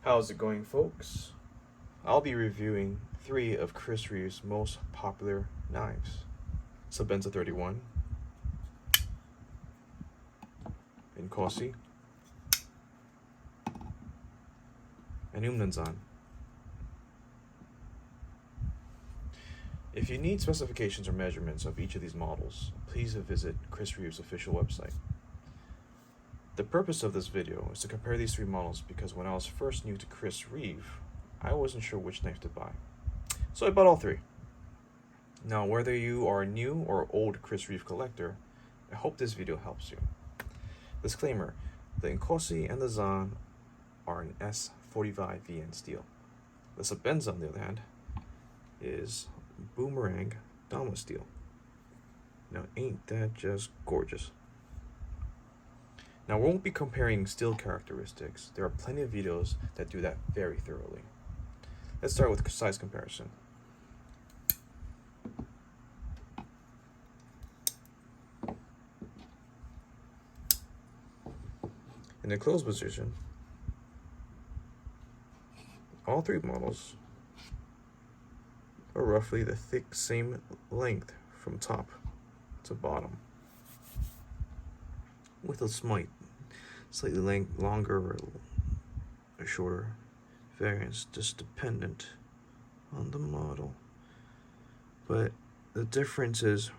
How's it going, folks? I'll be reviewing 3 of Chris Reeves' most popular knives: Sebenza 31, Inkosi and Umnumzaan. If you need specifications or measurements of each of these models, please visit Chris Reeves' official website. The purpose of this video is to compare these 3 models because when I was first new to Chris Reeve, I wasn't sure which knife to buy. So I bought all 3. Now, whether you are a new or old Chris Reeve collector, I hope this video helps you. Disclaimer: the Inkosi and the Zaan are an S45 VN steel. The Sebenza, on the other hand, is boomerang Dama steel. Now, ain't that just gorgeous? Now, we won't be comparing steel characteristics. There are plenty of videos that do that very thoroughly. Let's start with size comparison. In the closed position, all 3 models are roughly the same length from top to bottom, with a slightly longer or shorter variance, just dependent on the model. But the difference is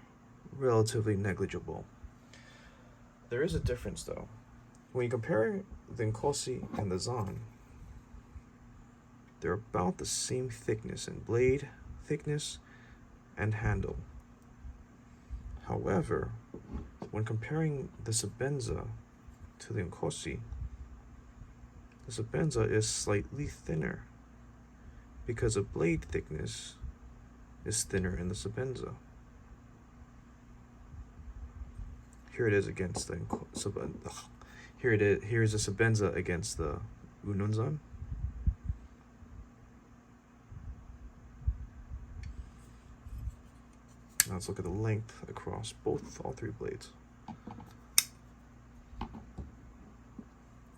relatively negligible. There is a difference though. When you compare the Inkosi and the Zaan, they're about the same thickness in blade thickness and handle. However, when comparing the Sebenza to the Inkosi, the Sebenza is slightly thinner because the blade thickness is thinner in the Sebenza. Here it is against the Here's the Sebenza against the Umnumzaan. Now let's look at the length across all 3 blades.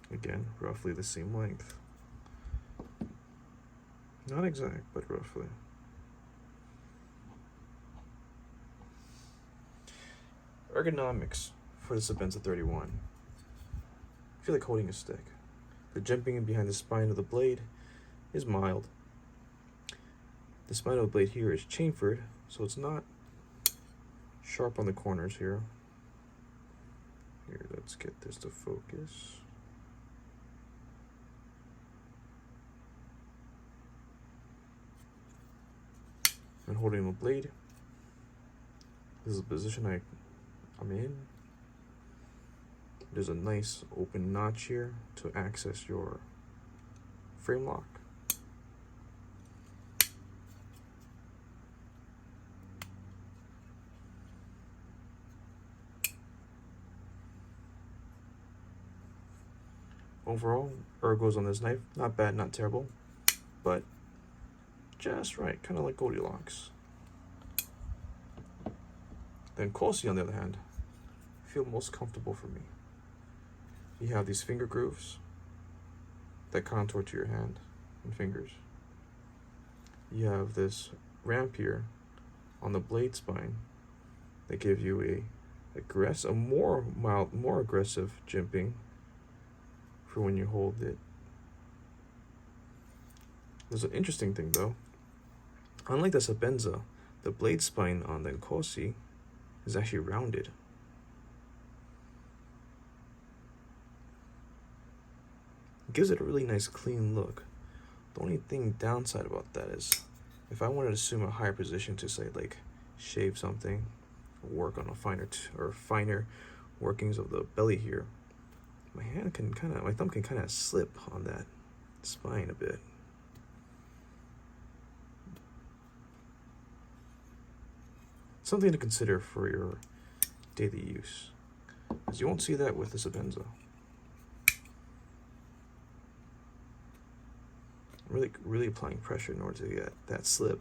Again, roughly the same length. Not exact, but roughly. Ergonomics for the Sebenza 31. I feel like holding a stick. The jimping in behind the spine of the blade is mild. The spine of the blade here is chamfered, so it's not sharp on the corners here. Here, let's get this to focus. And holding the blade, this is the position I'm in. There's a nice open notch here to access your frame lock. Overall, ergos on this knife, not bad, not terrible, but just right, kind of like Goldilocks. Then Inkosi, on the other hand, feel most comfortable for me. You have these finger grooves that contour to your hand and fingers. You have this ramp here on the blade spine that gives you a more aggressive jimping for when you hold it. There's an interesting thing though. Unlike the Sebenza, the blade spine on the Inkosi is actually rounded. It gives it a really nice clean look. The only downside about that is if I wanted to assume a higher position to say like shave something, work on a finer workings of the belly here, my thumb can kind of slip on that spine a bit. Something to consider for your daily use, because you won't see that with the Sebenza. Really applying pressure in order to get that slip.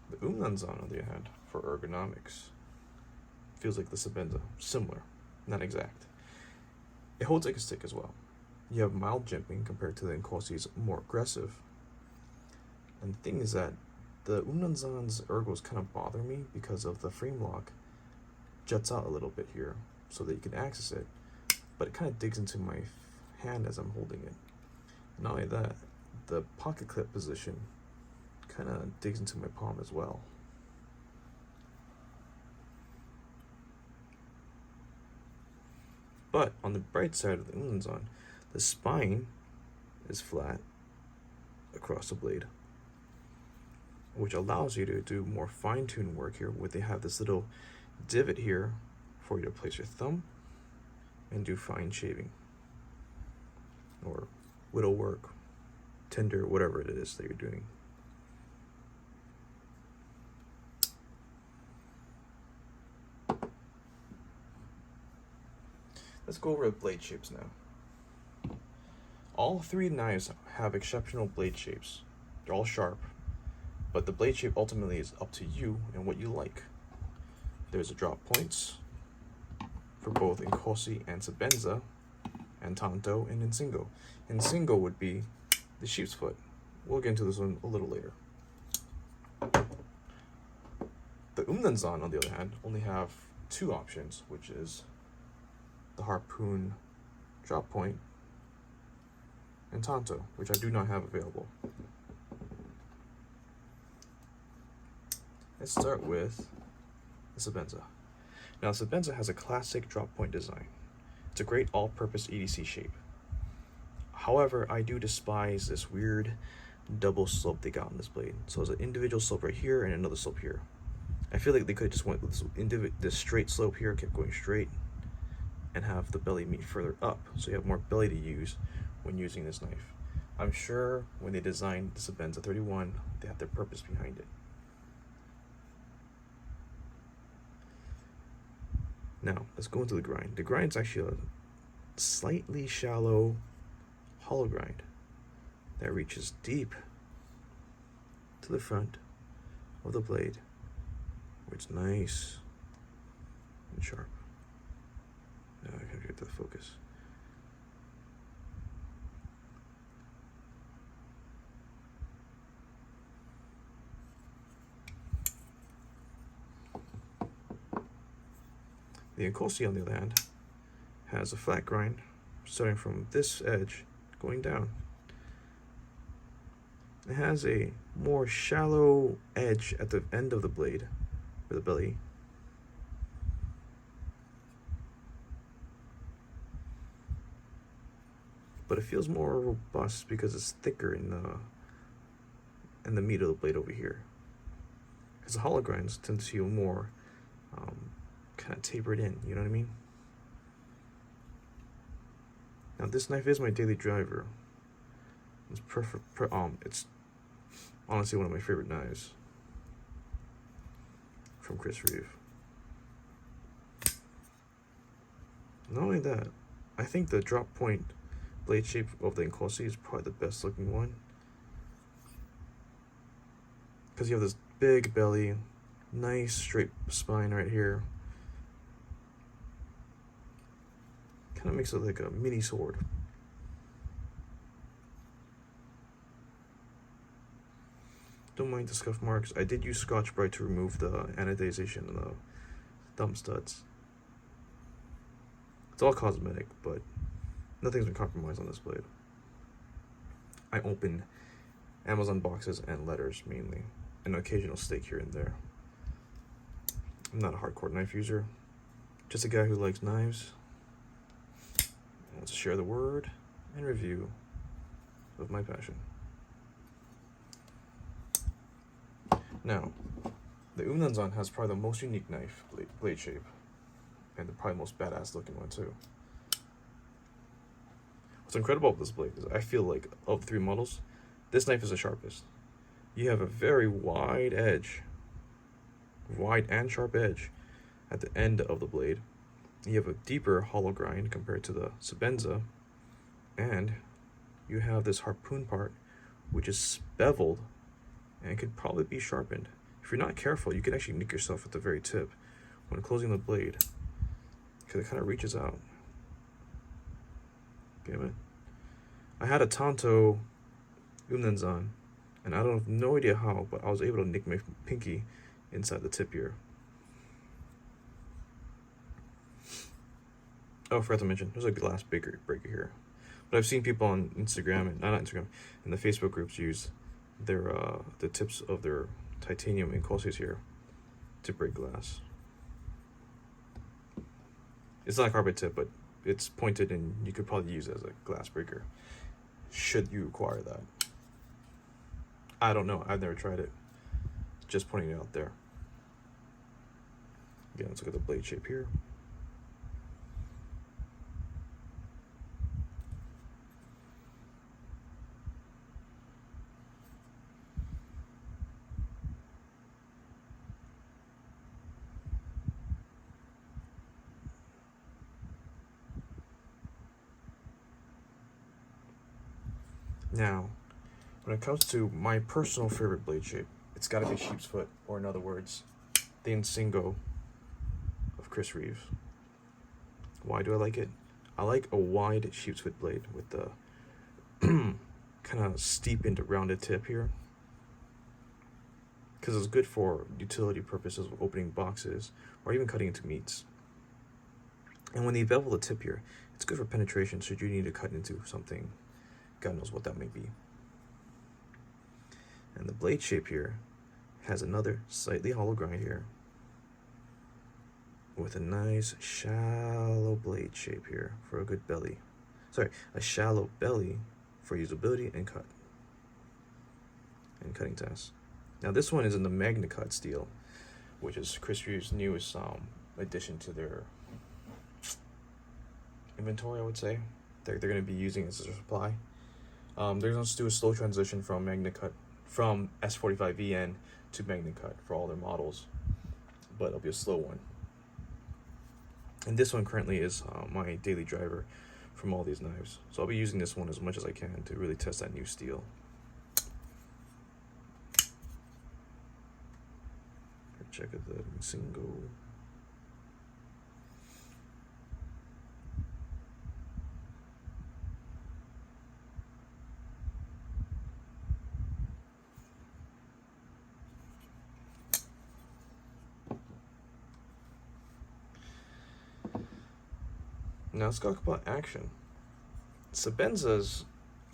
The Umnumzaan, on the other hand, for ergonomics, feels like the Sebenza, similar. not exact. It holds like a stick as well. You have mild jimping compared to the Inkosi's more aggressive. And the thing is that the Umnumzaan's ergos kind of bother me because of the frame lock juts out a little bit here so that you can access it, but it kind of digs into my hand as I'm holding it. Not only that, the pocket clip position kind of digs into my palm as well. But on the bright side of the Umnumzaan, the spine is flat across the blade, which allows you to do more fine-tuned work here, where they have this little divot here for you to place your thumb and do fine shaving or whittle work, tinder, whatever it is that you're doing. Let's go over the blade shapes now. All three knives have exceptional blade shapes. They're all sharp, but the blade shape ultimately is up to you and what you like. There's a drop points for both Inkosi and Sebenza, and Tanto and Insingo. Insingo would be the sheep's foot. We'll get into this one a little later. The Umnumzaan, on the other hand, only have two options, which is the harpoon drop point and Tanto, which I do not have available. Let's start with the Sebenza. Now, Sebenza has a classic drop point design. It's a great all-purpose EDC shape. However, I do despise this weird double slope they got on this blade. So there's an individual slope right here and another slope here. I feel like they could have just went with this straight slope here, kept going straight, and have the belly meet further up, so you have more belly to use when using this knife. I'm sure when they designed the Sebenza 31, they had their purpose behind it. Now, let's go into the grind. The grind is actually a slightly shallow hollow grind that reaches deep to the front of the blade, where it's nice and sharp. Now I gotta get to the focus. The Inkosi, on the other hand, has a flat grind starting from this edge going down. It has a more shallow edge at the end of the blade, or the belly. But it feels more robust because it's thicker in the meat of the blade over here. Because the hollow grinds tend to feel more kind of tapered in, you know what I mean? Now this knife is my daily driver. It's it's honestly one of my favorite knives from Chris Reeves. Not only that, I think the drop point blade shape of the Inkosi is probably the best looking one, because you have this big belly, nice straight spine right here. Kind of makes it like a mini sword. Don't mind the scuff marks. I did use Scotch-Brite to remove the anodization and the thumb studs. It's all cosmetic, but nothing's been compromised on this blade. I open Amazon boxes and letters mainly, and an occasional steak here and there. I'm not a hardcore knife user, just a guy who likes knives and wants to share the word and review of my passion. Now, the Umnumzaan has probably the most unique knife blade shape, and the probably most badass looking one too. What's incredible about this blade is I feel like of the three models, this knife is the sharpest. You have a very wide edge, wide and sharp edge at the end of the blade. You have a deeper hollow grind compared to the Sebenza, and you have this harpoon part which is beveled and could probably be sharpened. If you're not careful, you can actually nick yourself at the very tip when closing the blade. because it kind of reaches out. Get it? I had a Tonto Umnumzaan, and I don't have no idea how, but I was able to nick my pinky inside the tip here. Oh, I forgot to mention, there's a glass breaker here. But I've seen people on Instagram, and not Instagram, in the Facebook groups use their the tips of their titanium Inkosis here to break glass. It's not a carbide tip, but it's pointed, and you could probably use it as a glass breaker, should you require that. I don't know, I've never tried it. Just pointing it out there. Again, let's look at the blade shape here. Now, when it comes to my personal favorite blade shape, it's got to be sheep's foot, or in other words, the Insingo of Chris Reeves. Why do I like it? I like a wide sheep's foot blade with the kind of steepened rounded tip here, because it's good for utility purposes of opening boxes or even cutting into meats. And when you bevel the tip here, it's good for penetration should you need to cut into something. God knows what that may be. And the blade shape here has another slightly hollow grind here with a nice shallow blade shape here for a good belly. Sorry, a shallow belly for usability and cut and cutting tests. Now this one is in the Magna Cut steel, which is Chris Reeves' newest addition to their inventory, I would say. They're going to be using as a supply. They're going to do a slow transition from Magna Cut, from S45VN to Magna Cut for all their models, but it'll be a slow one. And this one currently is my daily driver from all these knives, so I'll be using this one as much as I can to really test that new steel. Check out the single. Now let's talk about action. Sebenzas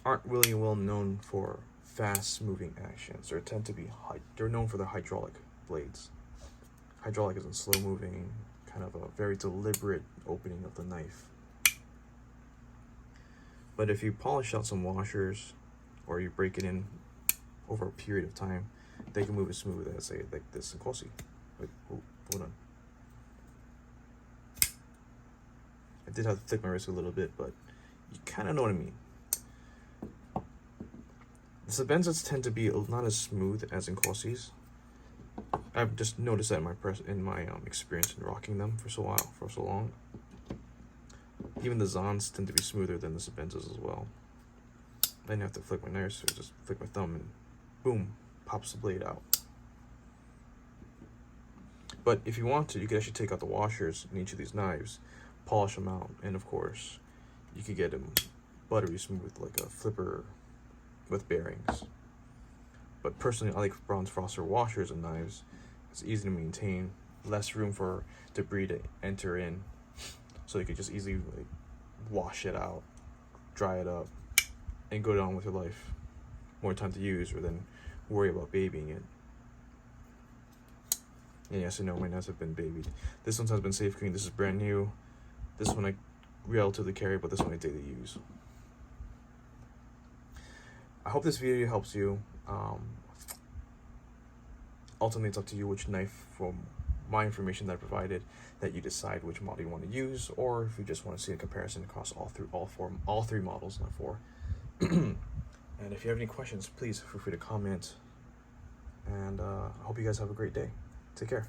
aren't really well known for fast moving actions. They're known for their hydraulic blades. Hydraulic is in slow moving, kind of a very deliberate opening of the knife. But if you polish out some washers or you break it in over a period of time, they can move as smooth as, say, like this Inkosi. Wait, hold on. I did have to flick my wrist a little bit, but you kind of know what I mean. The Sebenzas tend to be not as smooth as Inkosis. I've just noticed that in my experience in rocking them for so long. Even the Zaans tend to be smoother than the Sebenzas as well. I didn't have to flick my wrist, so just flick my thumb and boom, pops the blade out. But if you want to, you can actually take out the washers in each of these knives, polish them out, and of course, you could get them buttery smooth like a flipper with bearings. But personally, I like bronze frosted washers and knives. It's easy to maintain, less room for debris to enter in, so you could just easily wash it out, dry it up, and go on with your life. More time to use rather than worry about babying it. And yes, I know my knives have been babied. This one has been safe cleaned. This is brand new. This one I relatively carry, but this one I daily use. I hope this video helps you. Ultimately, it's up to you which knife, from my information that I provided, that you decide which model you want to use, or if you just want to see a comparison across all three models, not four. And if you have any questions, please feel free to comment. And I hope you guys have a great day. Take care.